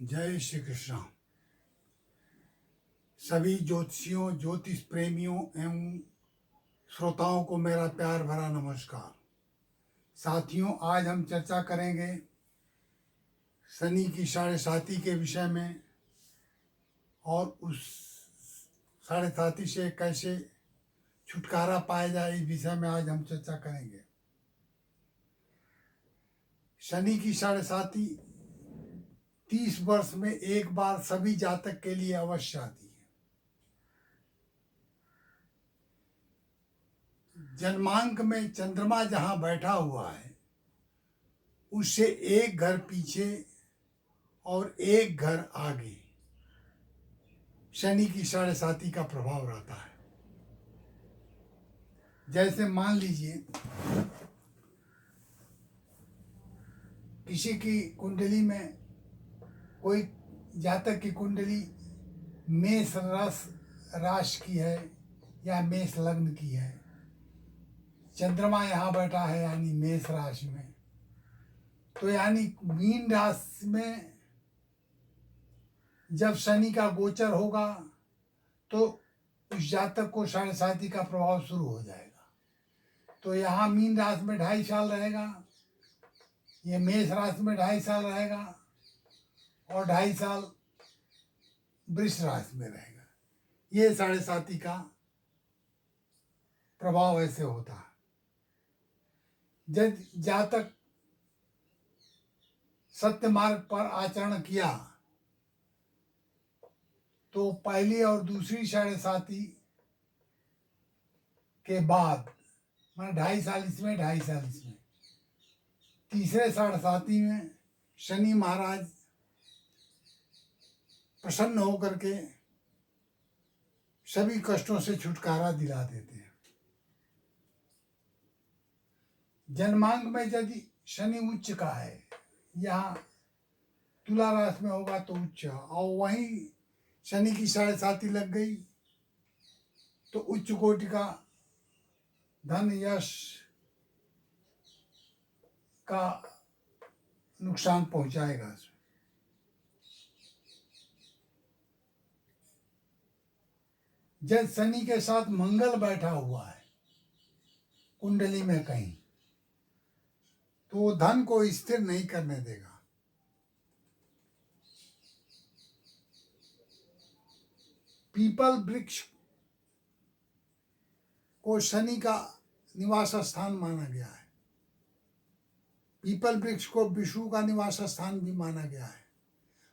जय श्री कृष्ण। सभी ज्योतिषियों, ज्योतिष प्रेमियों एवं श्रोताओं को मेरा प्यार भरा नमस्कार। साथियों, आज हम चर्चा करेंगे शनि की 7.5 के विषय में और उस 7.5 से कैसे छुटकारा पाया जाए, इस विषय में आज हम चर्चा करेंगे। शनि की 7.5 30 वर्ष में एक बार सभी जातक के लिए अवश्य आती है। जन्मांक में चंद्रमा जहां बैठा हुआ है उससे एक घर पीछे और एक घर आगे शनि की 7.5 का प्रभाव रहता है। जैसे मान लीजिए किसी की कुंडली में, कोई जातक की कुंडली मेष राशि की है या मेष लग्न की है, चंद्रमा यहाँ बैठा है यानी मेष राशि में, तो यानी मीन राशि में जब शनि का गोचर होगा तो उस जातक को 7.5 का प्रभाव शुरू हो जाएगा। तो यहाँ मीन राशि में 2.5 साल रहेगा, ये मेष राशि में 2.5 साल रहेगा और 2.5 साल वृष राशि में रहेगा। ये 7.5 का प्रभाव ऐसे होता है। जब जातक सत्य मार्ग पर आचरण किया तो पहली और दूसरी 7.5 के बाद, मैं 2.5 साल इसमें 2.5 साल इसमें, तीसरे 7.5 में शनि महाराज प्रसन्न होकर के सभी कष्टों से छुटकारा दिला देते हैं। जन्मांक में यदि शनि उच्च का है, यहाँ तुला राशि में होगा तो उच्च, और वहीं शनि की 7.5 लग गई तो उच्च कोटि का धन यश का नुकसान पहुंचाएगा। जब शनि के साथ मंगल बैठा हुआ है कुंडली में कहीं, तो वो धन को स्थिर नहीं करने देगा। पीपल वृक्ष को शनि का निवास स्थान माना गया है। पीपल वृक्ष को विष्णु का निवास स्थान भी माना गया है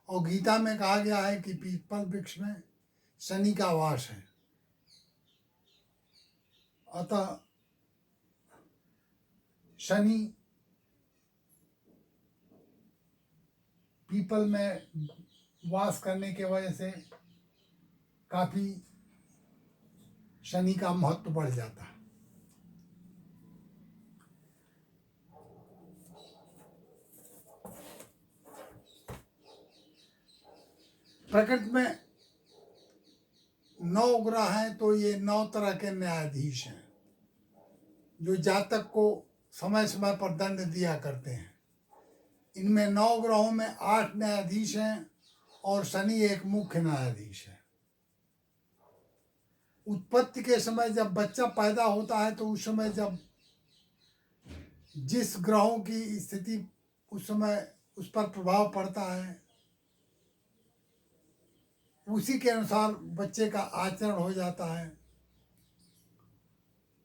और गीता में कहा गया है कि पीपल वृक्ष में शनि का वास है। अतः शनि पीपल में वास करने के वजह से काफी शनि का महत्व बढ़ जाता है। प्रकृति में 9 ग्रह हैं, तो ये 9 तरह के न्यायाधीश हैं जो जातक को समय समय पर दंड दिया करते हैं। इनमें 9 ग्रहों में 8 न्यायाधीश हैं और शनि एक मुख्य न्यायाधीश है। उत्पत्ति के समय जब बच्चा पैदा होता है तो उस समय जब जिस ग्रहों की स्थिति उस समय उस पर प्रभाव पड़ता है, उसी के अनुसार बच्चे का आचरण हो जाता है।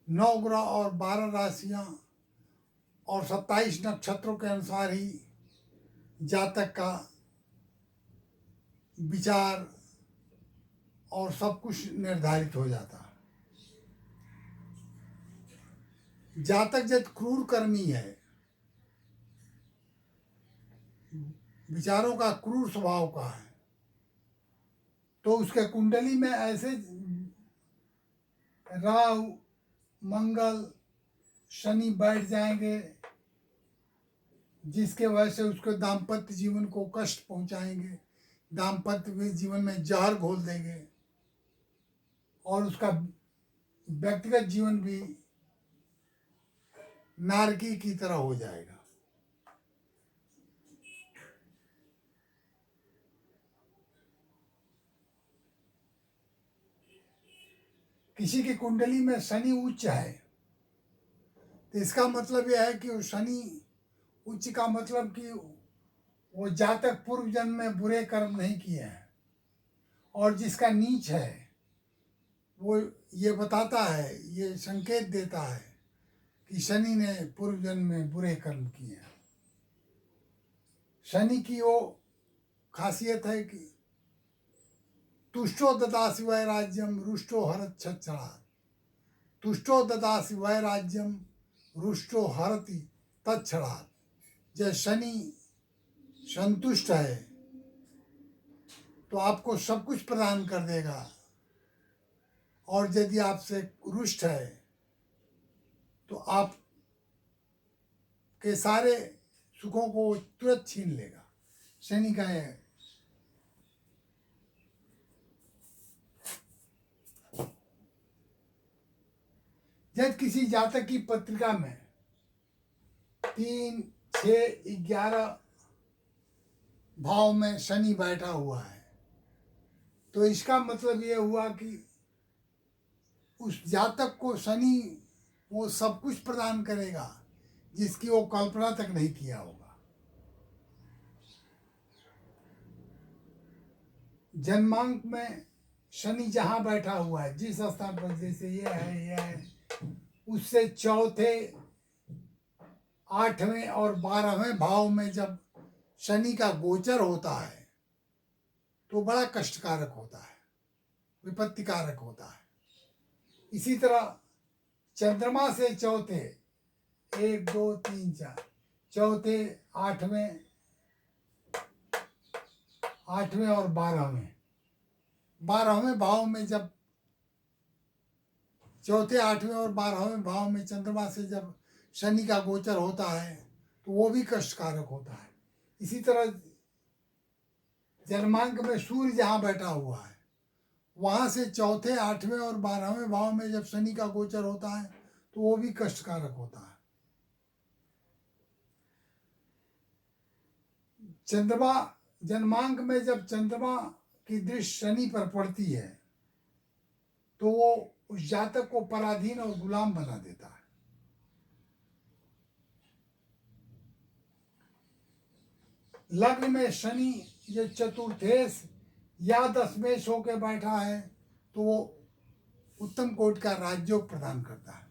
9 ग्रह और 12 राशियां और 27 नक्षत्रों के अनुसार ही जातक का विचार और सब कुछ निर्धारित हो जाता है। जातक जब क्रूर कर्मी है, विचारों का क्रूर स्वभाव का है, तो उसके कुंडली में ऐसे राहु मंगल शनि बैठ जाएंगे जिसके वजह से उसके दाम्पत्य जीवन को कष्ट पहुंचाएंगे, दाम्पत्य जीवन में जहर घोल देंगे और उसका व्यक्तिगत जीवन भी नारकी की तरह हो जाएगा। किसी की कुंडली में शनि उच्च है तो इसका मतलब यह है कि वो शनि उच्च का मतलब कि वो जातक पूर्व जन्म में बुरे कर्म नहीं किए हैं, और जिसका नीच है वो ये बताता है, ये संकेत देता है कि शनि ने पूर्व जन्म में बुरे कर्म किए हैं। शनि की वो खासियत है कि तुष्टो ददासि वैराज्यम रुष्टो हरति तच्छरात्। तुष्टो ददासि वैराज्यम रुष्टो हरति तच्छरात्। जब शनि संतुष्ट है तो आपको सब कुछ प्रदान कर देगा, और यदि आपसे रुष्ट है तो आप के सारे सुखों को तुरंत छीन लेगा। शनि का है। जब किसी जातक की पत्रिका में 3, 6, 11 भाव में शनि बैठा हुआ है तो इसका मतलब ये हुआ कि उस जातक को शनि वो सब कुछ प्रदान करेगा जिसकी वो कल्पना तक नहीं किया होगा। जन्मांक में शनि जहाँ बैठा हुआ है, जिस स्थान पर, जैसे ये है, उससे चौथे, 8वें और 12वें भाव में जब शनि का गोचर होता है तो बड़ा कष्टकारक होता है, विपत्तिकारक होता है। इसी तरह चंद्रमा से चौथे, 1, 2, 3, 4, चौथे, 8वें और 12वें भाव में जब चौथे, 8वें और 12वें भाव में चंद्रमा से जब शनि का गोचर होता है तो वो भी कष्टकारक होता है। इसी तरह जन्मांक में सूर्य जहाँ बैठा हुआ है वहाँ से चौथे, 8वें और 12वें भाव में जब शनि का गोचर होता है तो वो भी कष्टकारक होता है। चंद्रमा जन्मांक में जब चंद्रमा की दृष्टि शनि पर पड़ती है तो वो उस जातक को पराधीन और गुलाम बना देता है। लग्न में शनि जो चतुर्थेश या दशमेश होकर बैठा है तो वो उत्तम कोटि का राजयोग प्रदान करता है।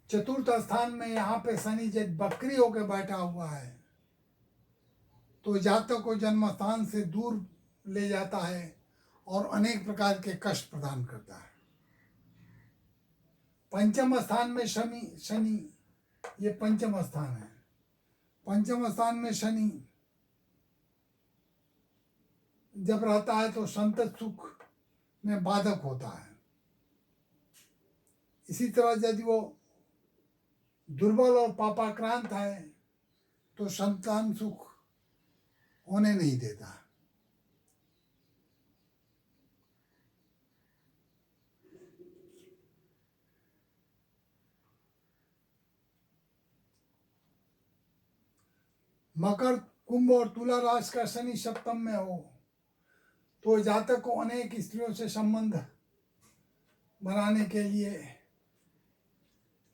चतुर्थ स्थान में यहाँ पे शनि जब बकरी होकर बैठा हुआ है तो जातक को जन्म स्थान से दूर ले जाता है और अनेक प्रकार के कष्ट प्रदान करता है। पंचम स्थान में शनि ये पंचम स्थान है। पंचम स्थान में शनि जब रहता है तो संतत सुख में बाधक होता है। इसी तरह यदि वो दुर्बल और पापाक्रांत है तो संतान सुख होने नहीं देता। मकर, कुंभ और तुला राशि का शनि सप्तम में हो तो जातक को अनेक स्त्रियों से संबंध बनाने के लिए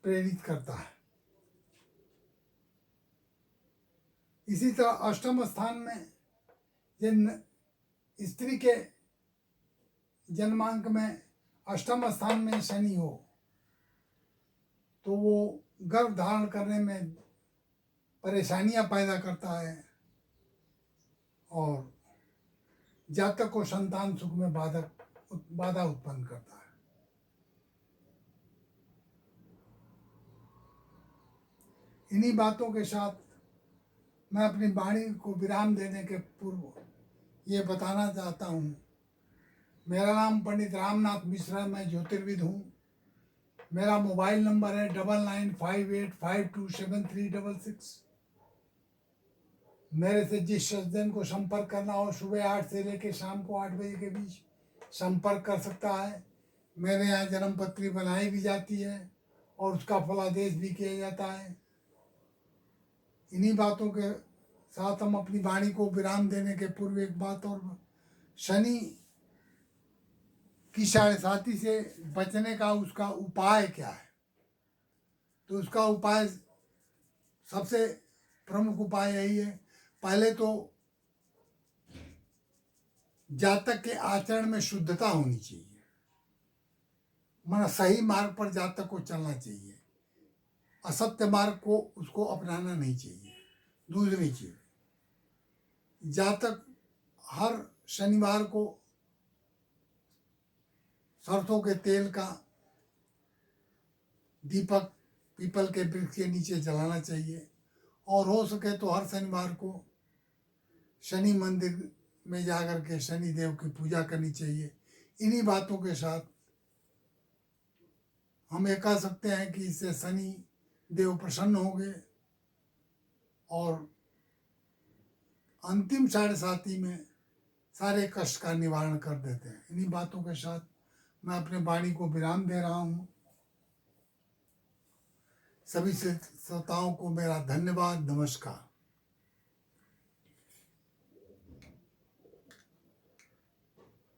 प्रेरित करता है। इसी तरह अष्टम स्थान में जिन स्त्री के जन्मांक में अष्टम स्थान में शनि हो तो वो गर्भ धारण करने में परेशानियां पैदा करता है और जातक को संतान सुख में बाधा उत्पन्न करता है। इन्हीं बातों के साथ मैं अपनी वाणी को विराम देने के पूर्व ये बताना चाहता हूँ, मेरा नाम पंडित रामनाथ मिश्रा, मैं ज्योतिर्विद हूँ। मेरा मोबाइल नंबर है 9958527366। मेरे से जिस सज्जन को संपर्क करना हो सुबह 8 से लेकर शाम को 8 बजे के बीच संपर्क कर सकता है। मेरे यहाँ जन्म पत्री बनाई भी जाती है और उसका फलादेश भी किया जाता है। इन्हीं बातों के साथ हम अपनी वाणी को विराम देने के पूर्व एक बात और शनि की साढ़े साथी से बचने का उसका उपाय क्या है? तो उसका उपाय, सबसे प्रमुख उपाय यही है, पहले तो जातक के आचरण में शुद्धता होनी चाहिए, माना सही मार्ग पर जातक को चलना चाहिए, असत्य मार्ग को उसको अपनाना नहीं चाहिए। दूसरी चीज, जातक हर शनिवार को सरसों के तेल का दीपक पीपल के वृक्ष के नीचे जलाना चाहिए, और हो सके तो हर शनिवार को शनि मंदिर में जाकर के शनि देव की पूजा करनी चाहिए। इन्हीं बातों के साथ हम ये कह सकते हैं कि इससे शनि देव प्रसन्न होंगे और अंतिम साढ़े साथी में सारे कष्ट का निवारण कर देते हैं। इन्हीं बातों के साथ मैं अपने वाणी को विराम दे रहा हूँ। सभी श्रोताओं को मेरा धन्यवाद, नमस्कार।